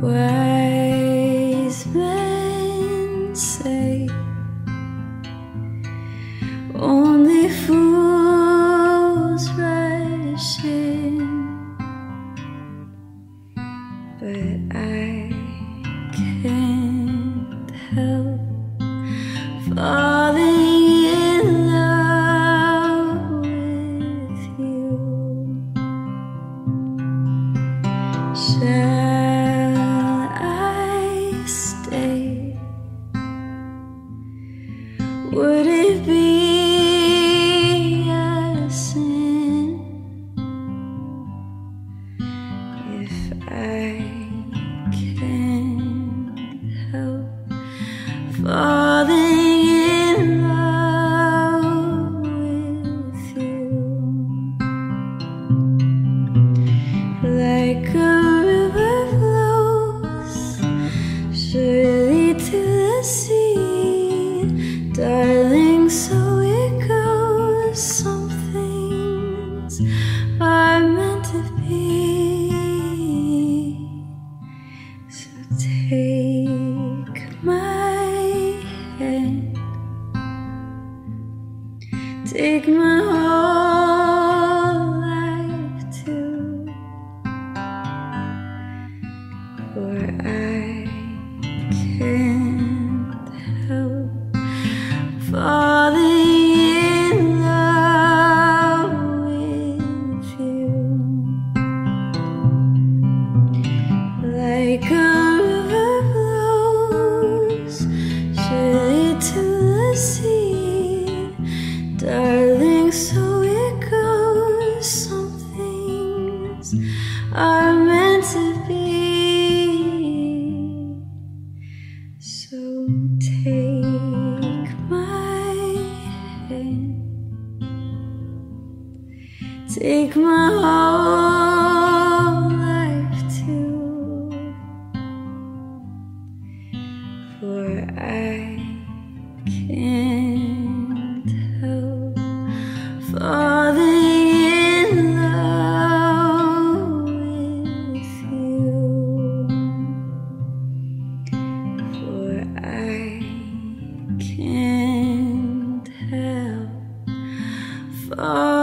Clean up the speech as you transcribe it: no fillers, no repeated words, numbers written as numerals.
Wise men say only fools rush in, but I can't help falling in love with you. Shall I stay? Would it be a sin if I can't help falling in love with you? Like a river flows surely to the sea, darling, so it goes. Some things are meant to be. So take my hand, take my whole life too, for I can't help falling in love with you. Like a river flows surely to the sea, darling, so it goes. Some things are meant to be. So take my hand, take my whole life too, for I can't help falling in love with you, for I can't help falling